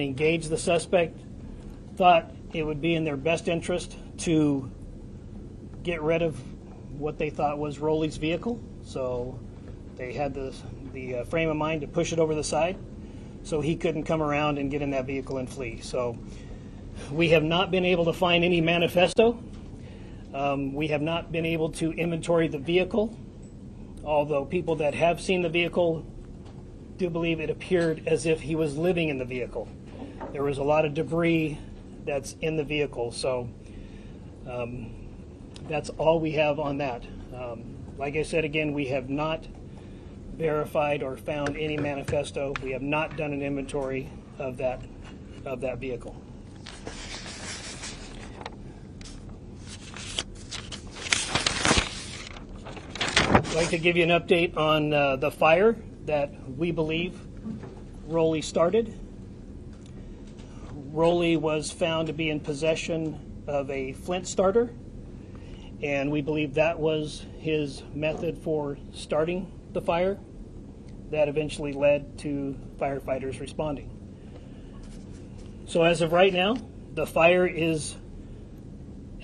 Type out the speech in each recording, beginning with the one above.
engage the suspect, thought it would be in their best interest to get rid of what they thought was Rowley's vehicle. So they had the frame of mind to push it over the side so he couldn't come around and get in that vehicle and flee. So we have not been able to find any manifesto. We have not been able to inventory the vehicle, although people that have seen the vehicle do believe it appeared as if he was living in the vehicle. There was a lot of debris that's in the vehicle, so that's all we have on that. Like I said again, we have not verified or found any manifesto. We have not done an inventory of that vehicle. I'd like to give you an update on the fire that we believe Rowley started. Rowley was found to be in possession of a flint starter, and we believe that was his method for starting the fire. That eventually led to firefighters responding. So as of right now, the fire is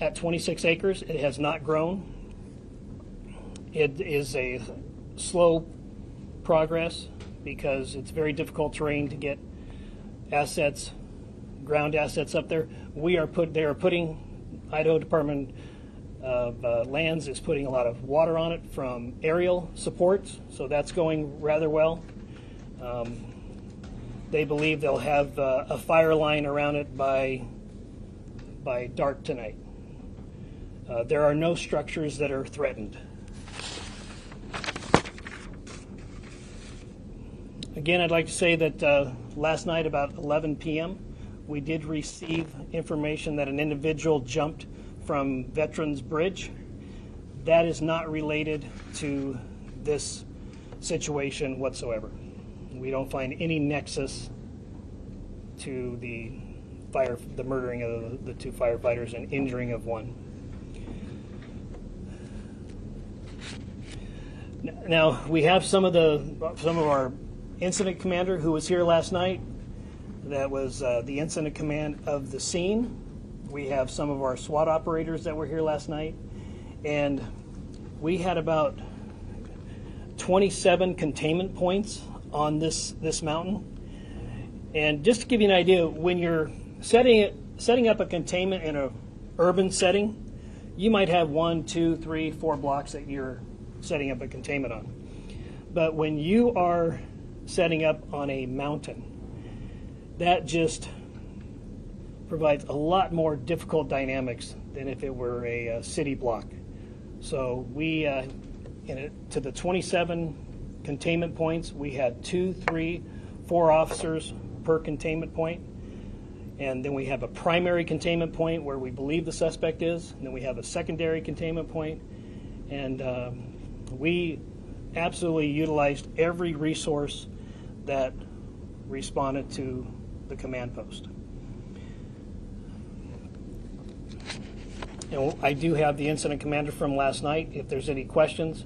at 26 acres. It has not grown. It is a slow progress because it's very difficult terrain to get assets, ground assets up there. Idaho Department of Lands is putting a lot of water on it from aerial supports, so that's going rather well. They believe they'll have a fire line around it by dark tonight. There are no structures that are threatened. Again, I'd like to say that last night about 11 p.m. we did receive information that an individual jumped from Veterans Bridge. That is not related to this situation whatsoever. We don't find any nexus to the murdering of the two firefighters and injuring of one. Now we have some of our incident commander who was here last night. That was the incident command of the scene. We have some of our SWAT operators that were here last night, and we had about 27 containment points on this mountain. And just to give you an idea, when you're setting up a containment in an urban setting, you might have 1, 2, 3, 4 blocks that you're setting up a containment on. But when you are setting up on a mountain, that just provides a lot more difficult dynamics than if it were a city block. So we, to the 27 containment points, we had 2, 3, 4 officers per containment point. And then we have a primary containment point where we believe the suspect is. And then we have a secondary containment point. And we absolutely utilized every resource that responded to the command post. And I do have the incident commander from last night if there's any questions.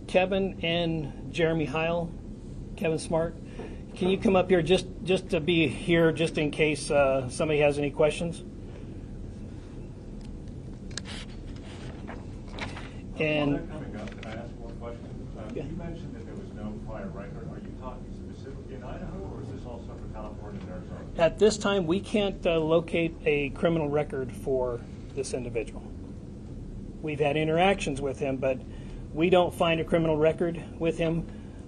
Kevin and Jeremy Heil, Kevin Smart, can you come up here just to be here just in case somebody has any questions? And coming up, can I ask one question? Yeah. You mentioned that there was no prior record. Are you talking specifically in Idaho, or is this also for California and Arizona? At this time, we can't locate a criminal record for this individual. We've had interactions with him, but we don't find a criminal record with him.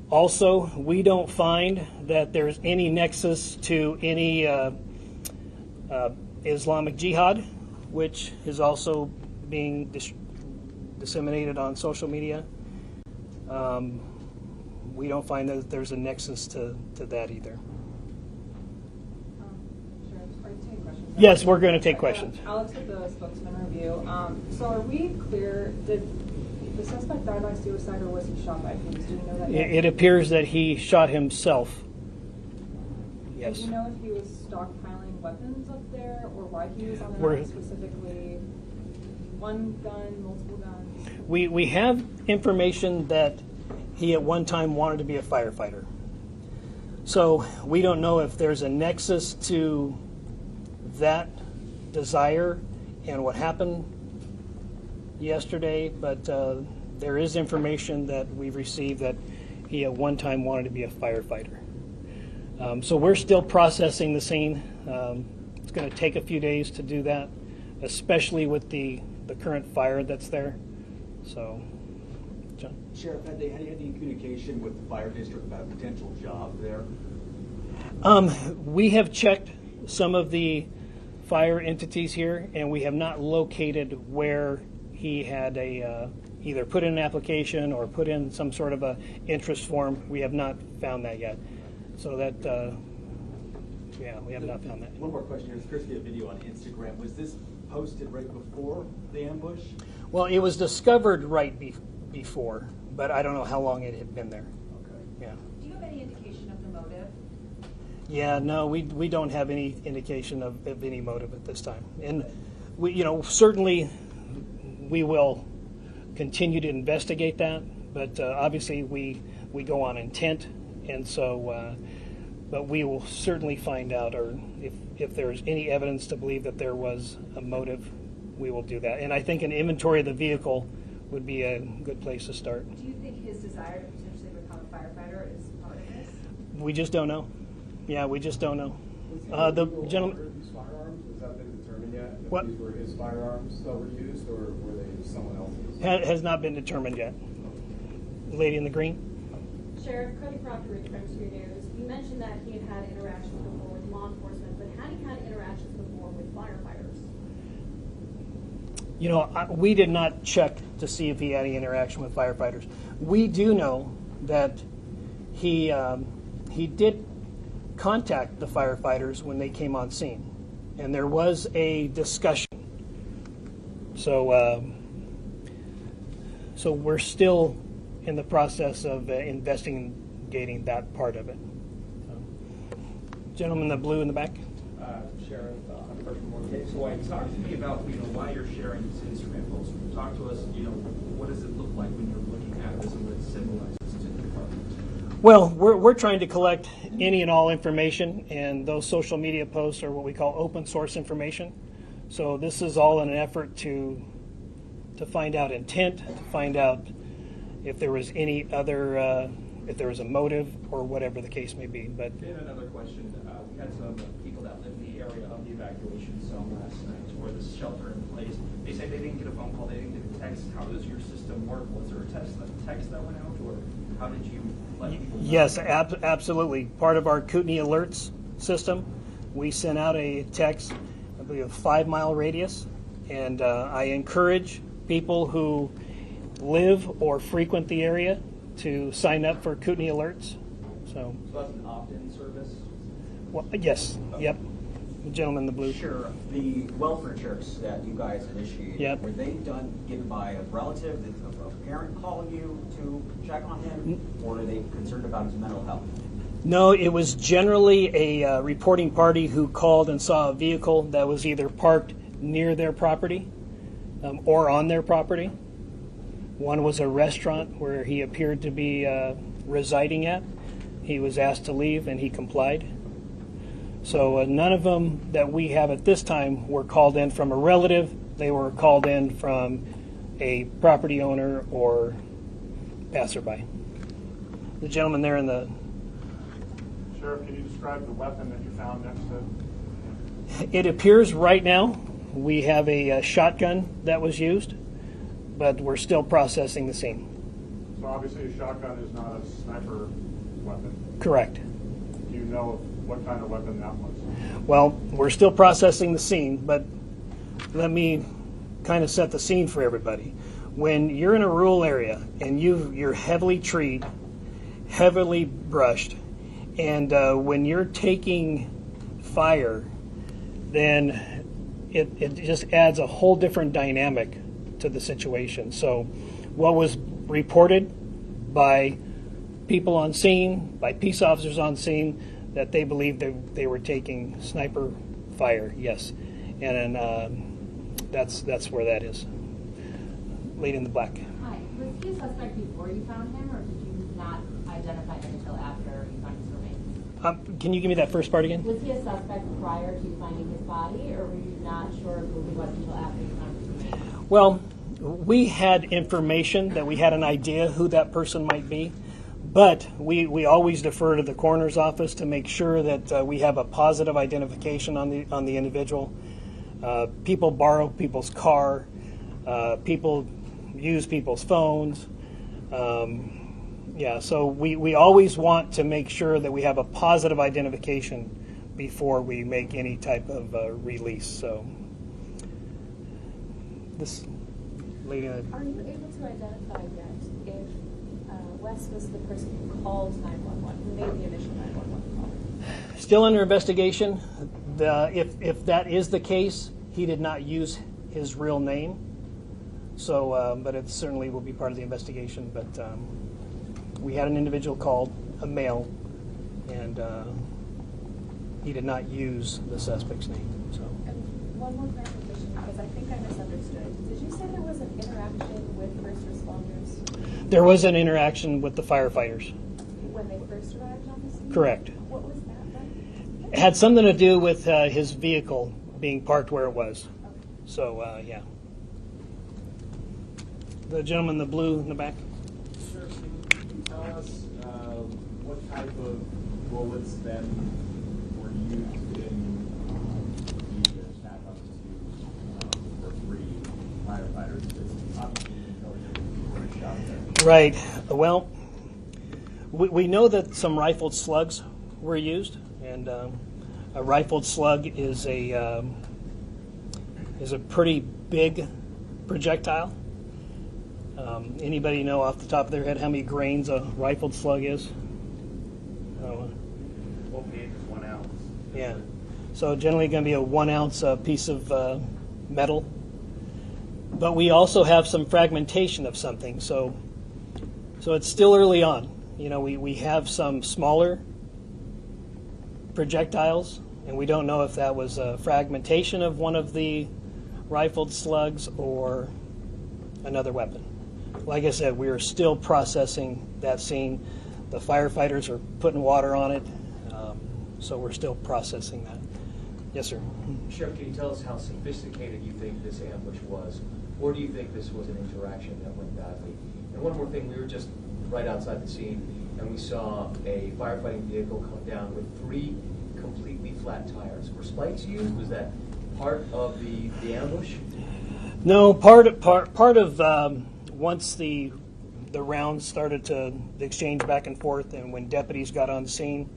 Also, we don't find that there's any nexus to any Islamic Jihad, which is also being disseminated on social media. We don't find that there's a nexus to that either. Sure. Are you taking questions? Yes, we're going to take questions. Alex with the spokesman review. So are we clear, did the suspect die by suicide or was he shot by police? Do we know that yet? It appears that he shot himself. Yes. Do you know if he was stockpiling weapons up there or why he was on the We're- mountain specifically? One gun, multiple guns? We have information that he at one time wanted to be a firefighter. So we don't know if there's a nexus to that desire and what happened yesterday, but there is information that we've received that he at one time wanted to be a firefighter. So we're still processing the scene. It's going to take a few days to do that, especially with the current fire that's there. So, John? Sheriff, had you had any communication with the fire district about a potential job there? We have checked some of the fire entities here, and we have not located where he had either put in an application or put in some sort of a interest form. We have not found that yet. So that, yeah, we have not found that. One more question here. There's supposed to be a video on Instagram. Was this posted right before the ambush? Well, it was discovered right before, but I don't know how long it had been there. Okay. Yeah. Do you have any indication of the motive? Yeah, no, we don't have any indication of any motive at this time. And we, certainly we will continue to investigate that, but obviously we go on intent, and so but we will certainly find out, or if there's any evidence to believe that there was a motive, we will do that. And I think an inventory of the vehicle would be a good place to start. Do you think his desire to potentially become a firefighter is part of this? We just don't know. Yeah, we just don't know. The gentleman. These firearms, has that been determined yet? If What? these were his firearms that were used, or were they someone else's? Has not been determined yet. Lady in the green. Sheriff Cody Proctor with Trenchview News. You mentioned that he had had interactions before with law enforcement, but had he had interactions before with firefighters? We did not check to see if he had any interaction with firefighters. We do know that he did contact the firefighters when they came on scene, and there was a discussion. So, so we're still in the process of investigating that part of it. Gentleman in the blue in the back. Sheriff, I'm First Morgan. So talk to me about why you're sharing these instrument books. Talk to us, what does it look like when you're looking at this and what it symbolizes to the department? Well, we're trying to collect any and all information, and those social media posts are what we call open source information. So this is all in an effort to find out intent, to find out if there was any other, if there was a motive or whatever the case may be. But And another question, we had some people that live in the area of the evacuation zone last night for the shelter in place. They said they didn't get a phone call, they didn't get a text. How does your system work? Was there a text that went out, or how did you let people know? yes, absolutely. Part of our Kootenai alerts system, we sent out a text, I believe, a 5-mile radius, and I encourage people who live or frequent the area to sign up for Kootenai alerts. So that's an opt-in service? well, yes, yep. The gentleman in the blue. Sure. The welfare checks that you guys initiated, Yep. were they given by a relative, a parent calling you to check on him, or are they concerned about his mental health? No, it was generally a reporting party who called and saw a vehicle that was either parked near their property or on their property. One was a restaurant where he appeared to be residing at. He was asked to leave, and he complied. So none of them that we have at this time were called in from a relative. They were called in from a property owner or passerby. The gentleman there in the... Sheriff, can you describe the weapon that you found next to? It appears right now we have a shotgun that was used, but we're still processing the scene. So obviously a shotgun is not a sniper weapon. Correct. Do you know what kind of weapon that was? Well, we're still processing the scene, but let me kind of set the scene for everybody. When you're in a rural area and you're heavily treed, heavily brushed, and when you're taking fire, then it just adds a whole different dynamic to the situation. So what was reported by people on scene, by peace officers on scene, that they believed they were taking sniper fire, yes. And then that's where that is. Lady in the black. Hi. Was he a suspect before you found him, or did you not identify him until after you found his remains? Can you give me that first part again? Was he a suspect prior to finding his body, or were you not sure who he was until after you found his name? Well, we had information that we had an idea who that person might be, but we always defer to the coroner's office to make sure that we have a positive identification on the individual. People borrow people's car, people use people's phones. So we always want to make sure that we have a positive identification before we make any type of release. So this lady. Are you able to identify yet if Wes was the person who called 911, who made the initial 911 call? Still under investigation. If that is the case, he did not use his real name. So, but it certainly will be part of the investigation. But we had an individual called, a male, and he did not use the suspect's name. So. And one more clarification, because I think I misunderstood. Did you say there was an interaction with first responders? There was an interaction with the firefighters. When they first arrived on the scene? Correct. What was that then? It had something to do with his vehicle being parked where it was. Okay. So, yeah. The gentleman in the blue in the back. Sure. Can you tell us what type of bullets then were used in the attack up to for 3 firefighters? It's obviously you know there were shot there. Right. Well, we know that some rifled slugs were used, and a rifled slug is a pretty big projectile. Anybody know off the top of their head how many grains a rifled slug is? Oh, 1 ounce. yeah. So generally going to be a 1 ounce piece of metal. But we also have some fragmentation of something. So it's still early on. You know, we have some smaller projectiles, and we don't know if that was a fragmentation of one of the rifled slugs or another weapon. Like I said, we are still processing that scene. The firefighters are putting water on it, so we're still processing that. Yes, sir. Sheriff, can you tell us how sophisticated you think this ambush was? Or do you think this was an interaction that went badly? And one more thing, we were just right outside the scene, and we saw a firefighting vehicle come down with 3 completely flat tires. Were spikes used? Was that part of the ambush? No, part of once the rounds started to exchange back and forth, and when deputies got on scene,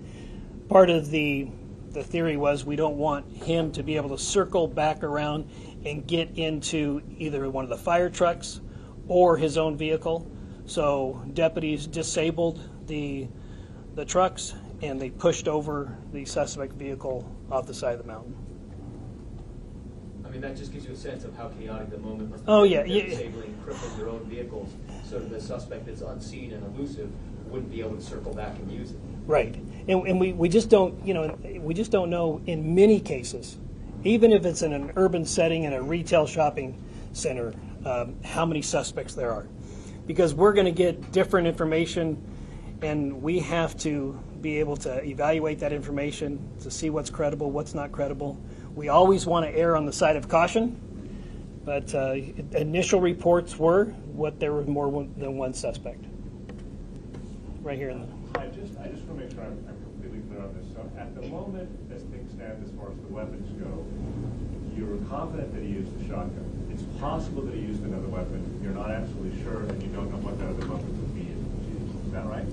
part of the theory was we don't want him to be able to circle back around and get into either one of the fire trucks or his own vehicle. So deputies disabled the trucks, and they pushed over the suspect vehicle off the side of the mountain. I mean, that just gives you a sense of how chaotic the moment must be. Oh, yeah. Disabling and crippling your own vehicles so that the suspect that's unseen and elusive wouldn't be able to circle back and use it. Right. And we just don't, we just don't know in many cases, even if it's in an urban setting in a retail shopping center, how many suspects there are. Because we're going to get different information, and we have to be able to evaluate that information to see what's credible, what's not credible. We always want to err on the side of caution, but initial reports were there was more than one suspect. Right here in the... I just want to make sure I'm completely clear on this. So at the moment, as things stand, as far as the weapons go, you were confident that he used a shotgun. It's possible that he used another weapon. You're not absolutely sure, and you don't know what that other weapon would be. Is that right?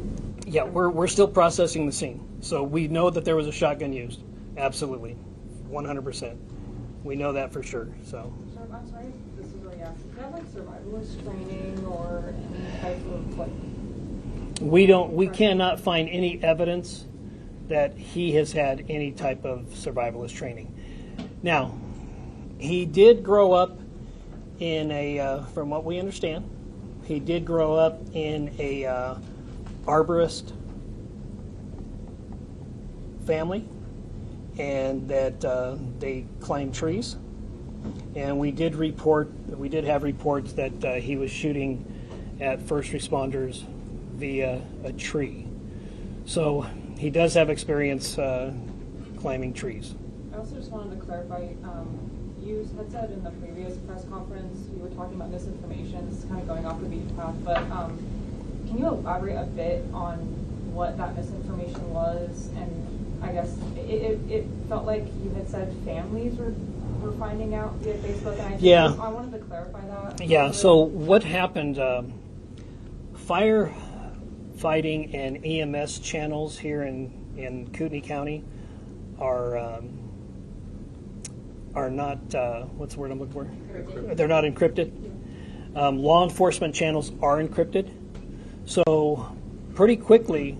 Yeah, we're still processing the scene. So we know that there was a shotgun used. Absolutely. 100%. We know that for sure. So. I'm sorry, this is really asking. Do you have like survivalist training or any type of like? We cannot find any evidence that he has had any type of survivalist training. Now, he did grow up in a, from what we understand, he did grow up in a arborist family, and that they climb trees. And we did have reports that he was shooting at first responders via a tree. So he does have experience climbing trees. I also just wanted to clarify, you had said in the previous press conference, you were talking about misinformation. This is kind of going off the beaten path, but can you elaborate a bit on what that misinformation was? And I guess it felt like you had said families were finding out via Facebook, and I wanted to clarify that. Yeah, so what happened, firefighting and EMS channels here in Kootenai County are not, what's the word I'm looking for? Encrypted. They're not encrypted. Law enforcement channels are encrypted. So pretty quickly,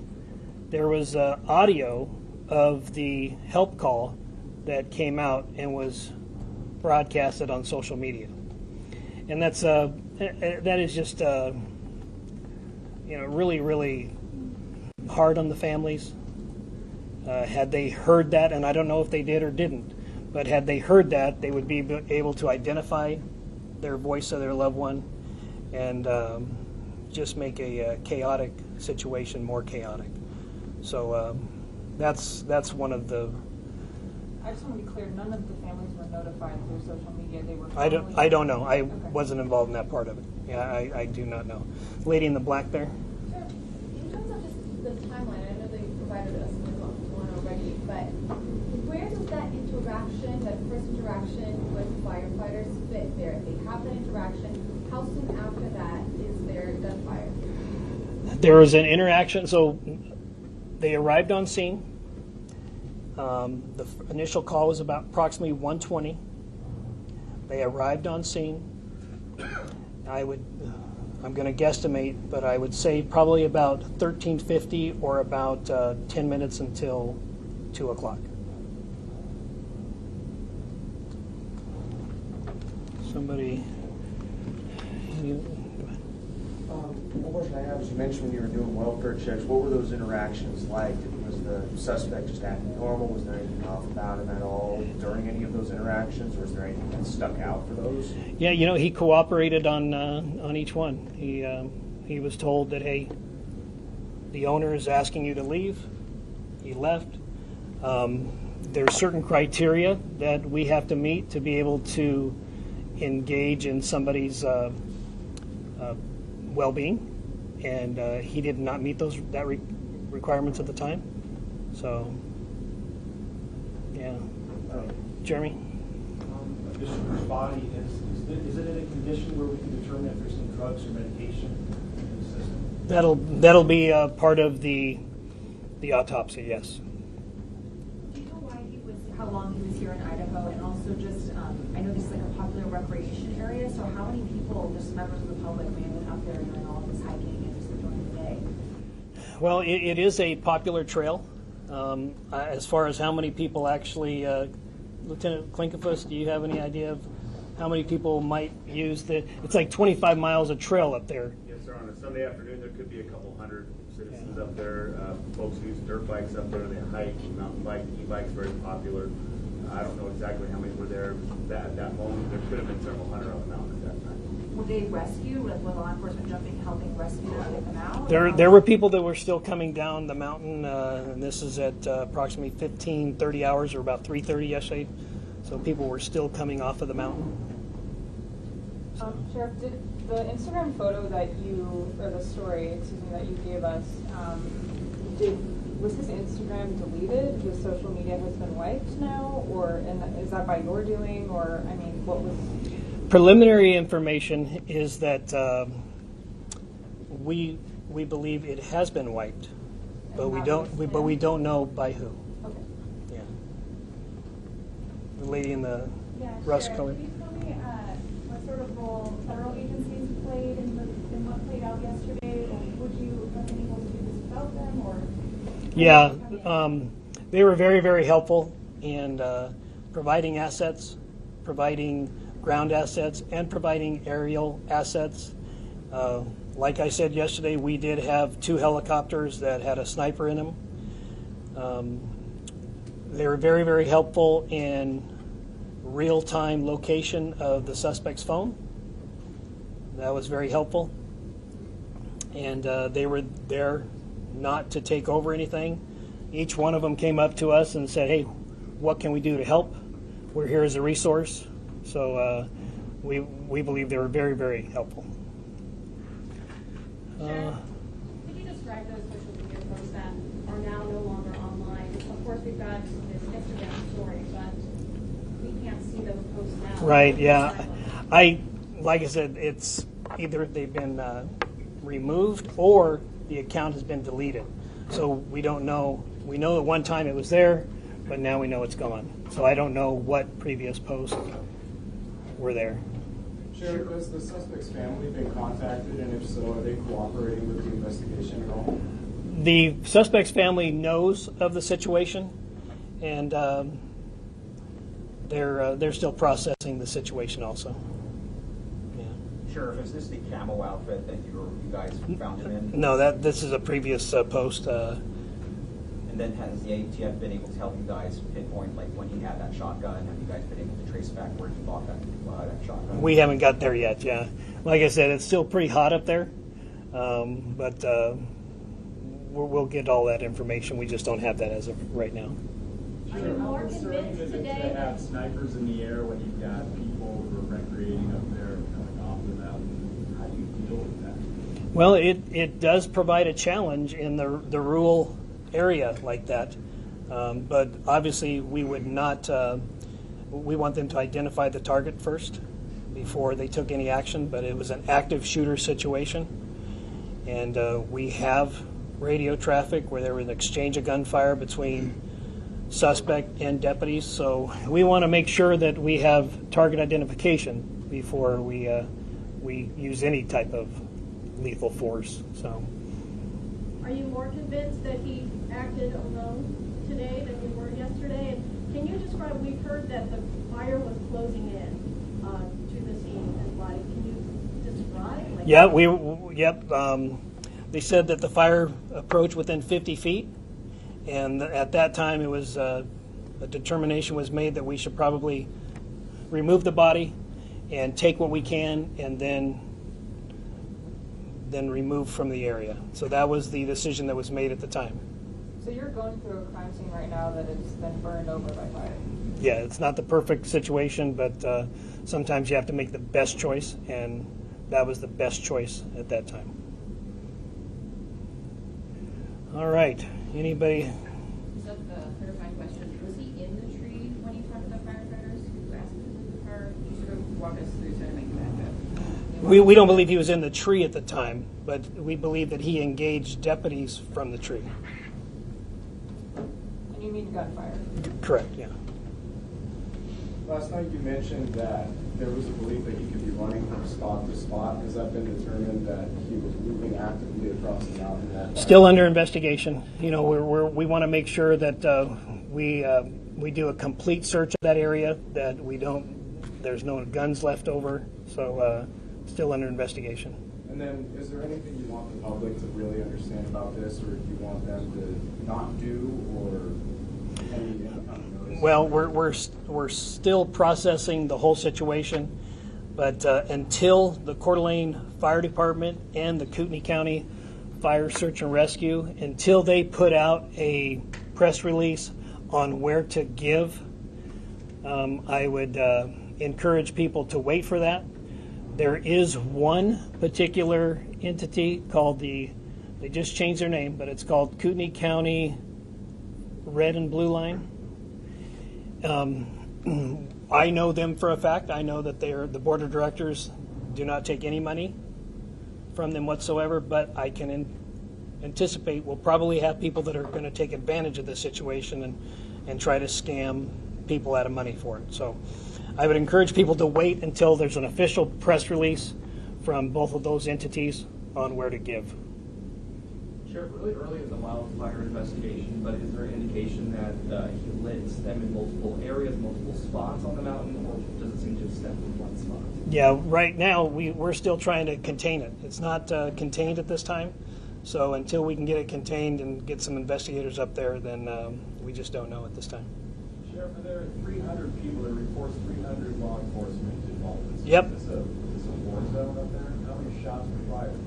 there was audio of the help call that came out and was broadcasted on social media. And that is just, really, really hard on the families. Had they heard that, and I don't know if they did or didn't, but had they heard that, they would be able to identify their voice of their loved one and just make a chaotic situation more chaotic. So that's one of the. I just want to be clear. None of the families were notified through social media. They were. I don't know. I Okay. wasn't involved in that part of it. Yeah, I do not know. Lady in the black there. Sure. In terms of just the timeline, I know that you provided us with one already, but where does that interaction, that first interaction with firefighters fit there? If they have that interaction, how soon after that is their gunfire? There was an interaction. So they arrived on scene. The initial call was about approximately 1:20. They arrived on scene. I'm going to guesstimate, but I would say probably about 13:50 or about 10 minutes until 2 o'clock. Somebody. One question I have is, you mentioned when you were doing welfare checks, what were those interactions like? Was the suspect just acting normal? Was there anything off about him at all during any of those interactions, or is there anything that stuck out for those? Yeah, he cooperated on each one. He was told that, hey, the owner is asking you to leave. He left. There's certain criteria that we have to meet to be able to engage in somebody's well-being, and he did not meet those requirements at the time. So, yeah. Jeremy? Bishop's body, is it in a condition where we can determine if there's some drugs or medication in the system? That'll be part of the autopsy, yes. Do you know how long he was here in Idaho, and also just, I know this is like a popular recreation area, so how many people, just members of the public, may have been up there doing all of this hiking and just enjoying the day? Well, it is a popular trail. As far as how many people actually, Lieutenant Klinkefus, do you have any idea of how many people might use it's like 25 miles of trail up there. Yes, sir. On a Sunday afternoon, there could be a couple hundred citizens up there. Folks use dirt bikes up there. They hike, mountain bike, e-bikes, very popular. I don't know exactly how many were there at that moment. There could have been several hundred on the mountain at that time. Will they rescue, with law enforcement helping rescue them and get them out? There were people that were still coming down the mountain, and this is at approximately 30 hours, or about 3:30 yesterday. So people were still coming off of the mountain. Sheriff, did the Instagram photo that the story, that you gave us, was his Instagram deleted? His social media has been wiped now, is that by your doing, or what was? Preliminary information is that we believe it has been wiped, but we don't know by who. Okay. Yeah. The lady in the Yeah, rust sure. color. Can you tell me what sort of role federal agencies played in what played out yesterday? Or would you have been able to do this without them? Or Yeah, they were very, very helpful in providing assets, providing ground assets, and providing aerial assets. Like I said yesterday, we did have 2 helicopters that had a sniper in them. They were very, very helpful in real-time location of the suspect's phone. That was very helpful. And they were there not to take over anything. Each one of them came up to us and said, hey, what can we do to help? We're here as a resource. So we believe they were very, very helpful. Sheriff, could you describe those social media posts that are now no longer online? Of course, we've got this Instagram story, but we can't see those posts now. Right, yeah. Like I said, it's either they've been removed or the account has been deleted. So we don't know. We know at one time it was there, but now we know it's gone. So I don't know what previous posts were there. Sheriff, has the suspect's family been contacted, and if so, are they cooperating with the investigation at all? The suspect's family knows of the situation, and they're still processing the situation also. Yeah. Sheriff, is this the camo outfit that you guys found him in? No, this is a previous post. And then has the ATF been able to help you guys pinpoint, like, when he had that shotgun? Have you guys been able to trace back where he bought that shotgun? We haven't got there yet, yeah. Like I said, it's still pretty hot up there, but we'll get all that information. We just don't have that as of right now. Are you more convinced To today? have snipers in the air when you've got people who are recreating up there coming off the mountain, how do you deal with that? Well, it does provide a challenge in the rural area like that, but obviously we would not. We want them to identify the target first before they took any action. But it was an active shooter situation, and we have radio traffic where there was an exchange of gunfire between suspect and deputies. So we want to make sure that we have target identification before we use any type of lethal force. So. Are you more convinced that he acted alone today than you were yesterday? And can you describe, we've heard that the fire was closing in to the scene and like, can you describe? Like, Yeah, they said that the fire approached within 50 feet, and at that time it was a determination was made that we should probably remove the body and take what we can and then remove from the area. So that was the decision that was made at the time. So you're going through a crime scene right now that has been burned over by fire. Yeah, it's not the perfect situation, but sometimes you have to make the best choice, and that was the best choice at that time. All right, anybody? Just a clarifying question. Was he in the tree when he talked to the firefighters who asked him to leave the car? You sort of walk us through so to make that up. We don't believe he was in the tree at the time, but we believe that he engaged deputies from the tree. And you mean gunfire? Correct, yeah. Last night you mentioned that there was a belief that he could be running from spot to spot. Has that been determined that he was moving actively across the mountain? Still under investigation. You know, we want to make sure that we do a complete search of that area, that there's no guns left over. So still under investigation. And then, is there anything you want the public to really understand about this, or do you want them to not do, or any kind of notice? Well, we're still processing the whole situation, but until the Coeur d'Alene Fire Department and the Kootenai County Fire Search and Rescue, until they put out a press release on where to give, I would encourage people to wait for that. There is one particular entity called they just changed their name, but it's called Kootenai County Red and Blue Line. I know them for a fact. I know that the board of directors do not take any money from them whatsoever, but I can anticipate we'll probably have people that are going to take advantage of this situation and try to scam people out of money for it. So I would encourage people to wait until there's an official press release from both of those entities on where to give. Sheriff, really early in the wildfire investigation, but is there an indication that he lit them in multiple areas, multiple spots on the mountain, or does it seem to have stemmed from one spot? Yeah, right now we're still trying to contain it. It's not contained at this time, so until we can get it contained and get some investigators up there, then we just don't know at this time. Sheriff, are there 300 people that reports 300 law enforcement involved in this? Yep. Is this a war zone up there? How many shots were fired?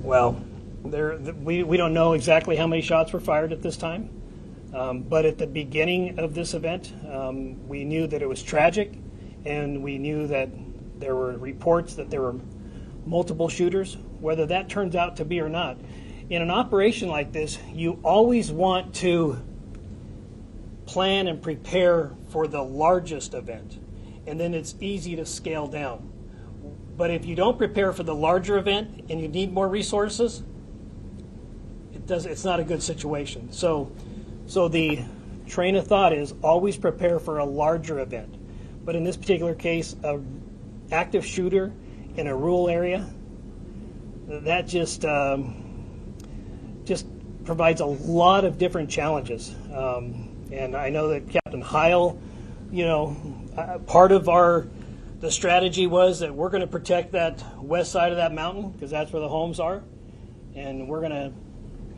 Well, we don't know exactly how many shots were fired at this time. But at the beginning of this event, we knew that it was tragic, and we knew that there were reports that there were multiple shooters. Whether that turns out to be or not, in an operation like this, you always want to plan and prepare for the largest event, and then it's easy to scale down. But if you don't prepare for the larger event and you need more resources, it's not a good situation. So the train of thought is always prepare for a larger event. But in this particular case, an active shooter in a rural area, that just provides a lot of different challenges. And I know that Captain Heil, part of the strategy was that we're going to protect that west side of that mountain because that's where the homes are, and we're going to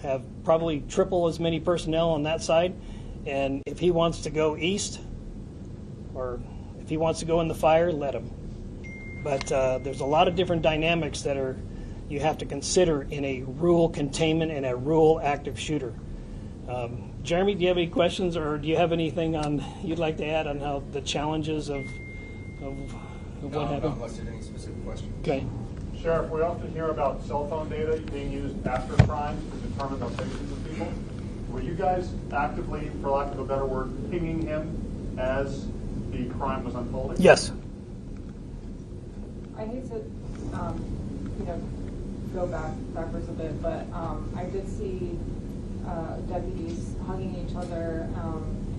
have probably triple as many personnel on that side. And if he wants to go east, or if he wants to go in the fire, let him. But there's a lot of different dynamics that you have to consider in a rural containment and a rural active shooter. Jeremy, do you have any questions, or do you have anything you'd like to add on how the challenges of what happened? Not unless there's any specific questions. Okay. Sheriff, we often hear about cell phone data being used after crimes to determine locations of people. Were you guys actively, for lack of a better word, pinging him as the crime was unfolding? Yes. I hate to, go backwards a bit, but I did see deputies hugging each other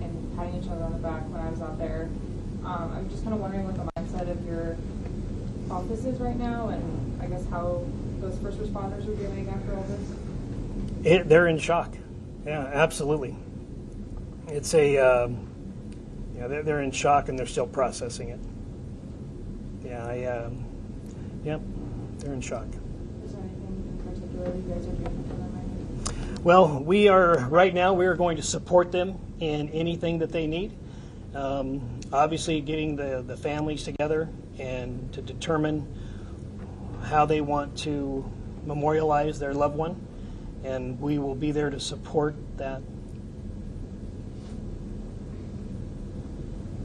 and patting each other on the back when I was out there. I'm just kind of wondering what the mindset of your office is right now, and I guess how those first responders are doing after all this. They're in shock. Yeah, absolutely. It's they're in shock and they're still processing it. Yeah, they're in shock. Is there anything in particular you guys are doing for them right now? Well, we are going to support them in anything that they need. Obviously, getting the families together and to determine how they want to memorialize their loved one, and we will be there to support that.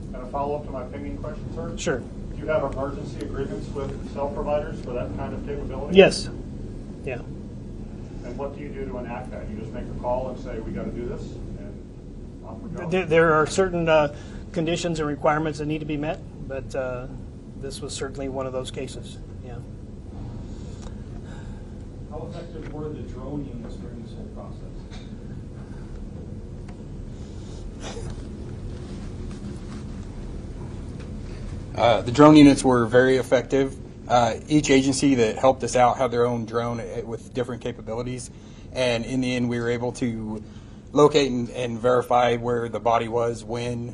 And a follow-up to my pinging question, sir? Sure. Do you have emergency agreements with cell providers for that kind of capability? Yes. Yeah. And what do you do to enact that? You just make a call and say, we got to do this, and off we go? There are certain conditions and requirements that need to be met, but this was certainly one of those cases. Yeah. How effective were the drone units during this whole process? The drone units were very effective. Each agency that helped us out had their own drone with different capabilities, and in the end we were able to locate and verify where the body was when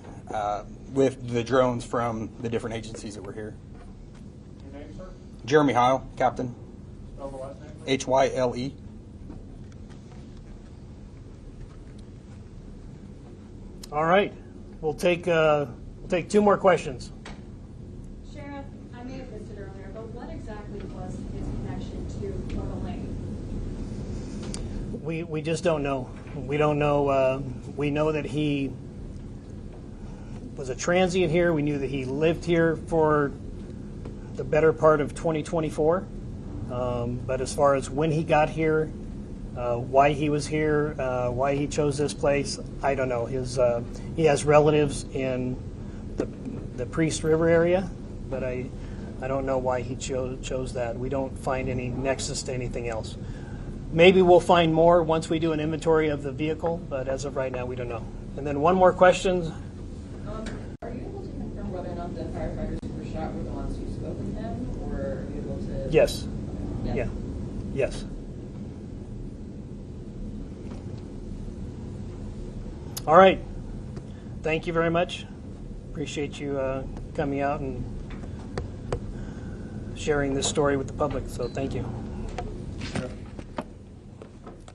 with the drones from the different agencies that were here. Your name, sir? Jeremy Heil, Captain. Spell the last name, please. H-Y-L-E. All right. We'll take two more questions. Sheriff, I may have missed it earlier, but what exactly was his connection to alene? We just don't know. We don't know. We know that he was a transient here. We knew that he lived here for the better part of 2024. But as far as when he got here, why he was here, why he chose this place, I don't know. He has relatives in the Priest River area, but I don't know why he chose that. We don't find any nexus to anything else. Maybe we'll find more once we do an inventory of the vehicle, but as of right now, we don't know. And then one more question. Are you able to confirm whether or not the firefighters who were shot were the ones who spoke with him, or are you able to? Yes. Yes. Yeah. Yes. All right. Thank you very much. Appreciate you coming out and sharing this story with the public. So thank you.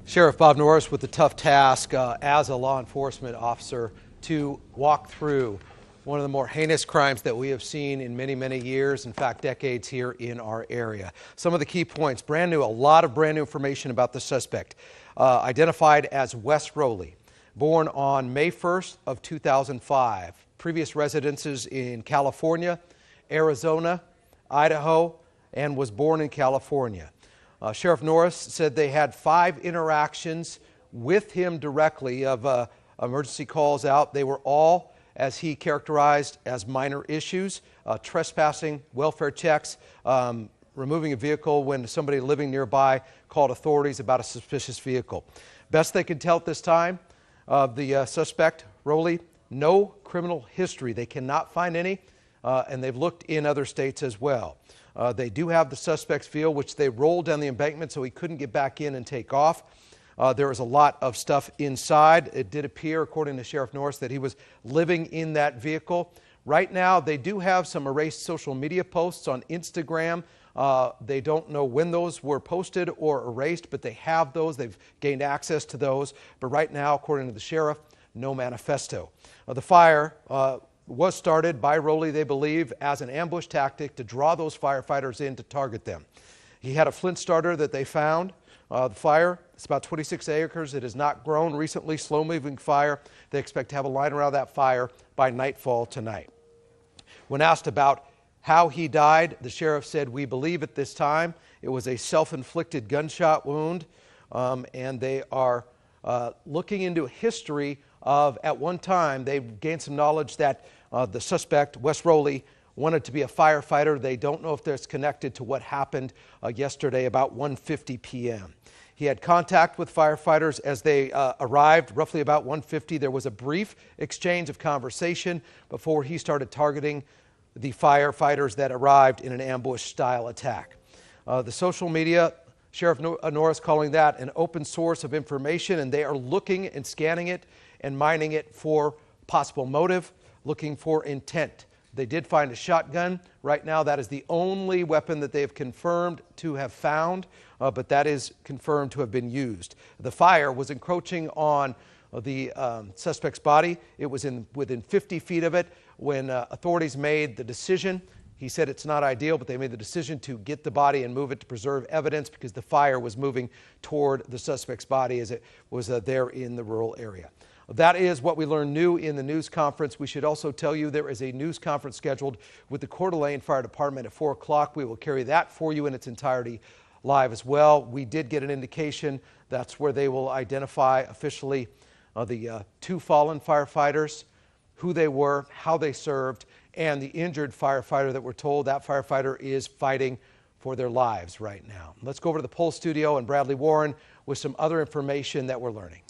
Sheriff Bob Norris with the tough task as a law enforcement officer to walk through one of the more heinous crimes that we have seen in many, many years, in fact, decades here in our area. Some of the key points, a lot of brand new information about the suspect. Identified as Wes Rowley. born on May 1st of 2005. Previous residences in California, Arizona, Idaho, and was born in California. Sheriff Norris said they had 5 interactions with him directly of emergency calls out. They were all, as he characterized, as minor issues: trespassing, welfare checks, removing a vehicle when somebody living nearby called authorities about a suspicious vehicle. Best they can tell at this time of the suspect, Rowley, no criminal history. They cannot find any, and they've looked in other states as well. They do have the suspect's vehicle, which they rolled down the embankment so he couldn't get back in and take off. There was a lot of stuff inside. It did appear, according to Sheriff Norris, that he was living in that vehicle. Right now, they do have some erased social media posts on Instagram. They don't know when those were posted or erased, but they have those. They've gained access to those. But right now, according to the sheriff, no manifesto. The fire was started by Rowley, they believe, as an ambush tactic to draw those firefighters in to target them. He had a flint starter that they found. The fire, it's about 26 acres. It has not grown recently, slow-moving fire. They expect to have a line around that fire by nightfall tonight. When asked about how he died, the sheriff said, "We believe at this time it was a self-inflicted gunshot wound," and they are looking into a history of, at one time, they gained some knowledge that the suspect, Wes Rowley, wanted to be a firefighter. They don't know if that's connected to what happened yesterday about 1:50 p.m. He had contact with firefighters as they arrived, roughly about 1:50. There was a brief exchange of conversation before he started targeting the firefighters that arrived in an ambush-style attack. The social media, Sheriff Norris calling that an open source of information, and they are looking and scanning it and mining it for possible motive, looking for intent. They did find a shotgun. Right now, that is the only weapon that they have confirmed to have found, but that is confirmed to have been used. The fire was encroaching on the suspect's body. It was within 50 feet of it when authorities made the decision. He said it's not ideal, but they made the decision to get the body and move it to preserve evidence because the fire was moving toward the suspect's body as it was there in the rural area. That is what we learned new in the news conference. We should also tell you there is a news conference scheduled with the Coeur d'Alene Fire Department at 4 o'clock. We will carry that for you in its entirety live as well. We did get an indication that's where they will identify officially the 2 fallen firefighters, who they were, how they served, and the injured firefighter that we're told that firefighter is fighting for their lives right now. Let's go over to the Pulse studio and Bradley Warren with some other information that we're learning.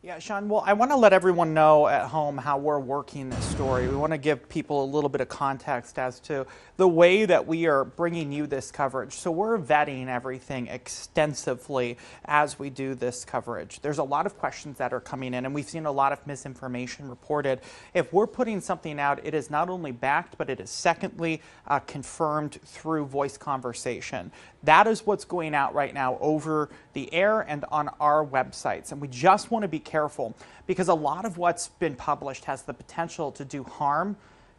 Yeah, Sean, well, I want to let everyone know at home how we're working this story. We want to give people a little bit of context as to the way that we are bringing you this coverage. So we're vetting everything extensively as we do this coverage. There's a lot of questions that are coming in, and we've seen a lot of misinformation reported. If we're putting something out, it is not only backed, but it is secondly confirmed through voice conversation. That is what's going out right now over the air and on our websites. And we just want to be careful because a lot of what's been published has the potential to do harm,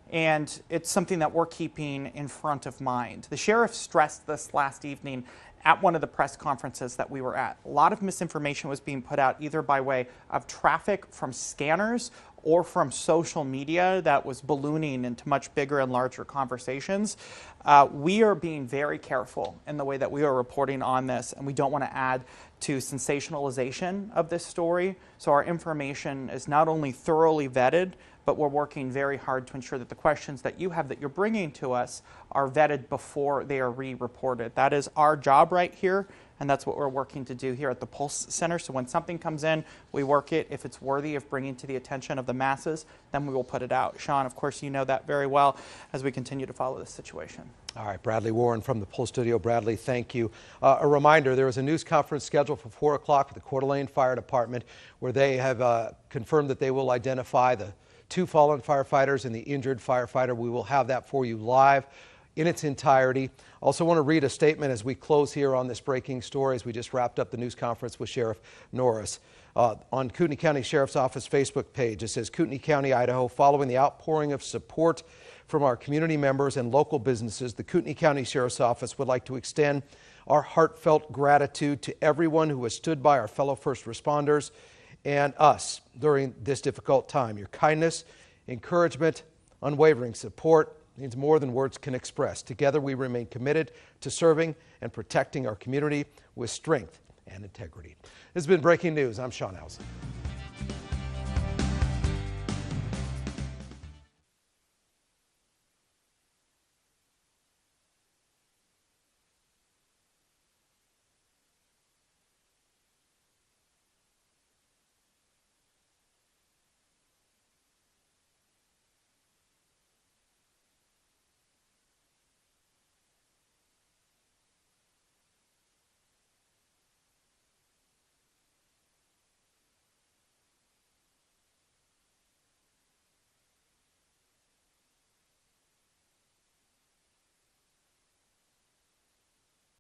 and it's something that we're keeping in front of mind. The sheriff stressed this last evening at one of the press conferences that we were at. A lot of misinformation was being put out either by way of traffic from scanners or from social media that was ballooning into much bigger and larger conversations. We are being very careful in the way that we are reporting on this, and we don't want to add to sensationalization of this story. So our information is not only thoroughly vetted, but we're working very hard to ensure that the questions that you have that you're bringing to us are vetted before they are re-reported. That is our job right here, and that's what we're working to do here at the Pulse Center. So when something comes in, we work it. If it's worthy of bringing to the attention of the masses, then we will put it out. Sean, of course, you know that very well as we continue to follow this situation. All right, Bradley Warren from the Pulse Studio. Bradley, thank you. A reminder, there is a news conference scheduled for 4 o'clock with the Coeur d'Alene Fire Department where they have confirmed that they will identify the 2 fallen firefighters and the injured firefighter. We will have that for you live in its entirety. Also want to read a statement as we close here on this breaking story as we just wrapped up the news conference with Sheriff Norris. On Kootenai County Sheriff's Office Facebook page, it says, Kootenai County, Idaho, following the outpouring of support from our community members and local businesses, the Kootenai County Sheriff's Office would like to extend our heartfelt gratitude to everyone who has stood by our fellow first responders and us during this difficult time. Your kindness, encouragement, unwavering support means more than words can express. Together we remain committed to serving and protecting our community with strength and integrity. This has been Breaking News. I'm Sean Housen.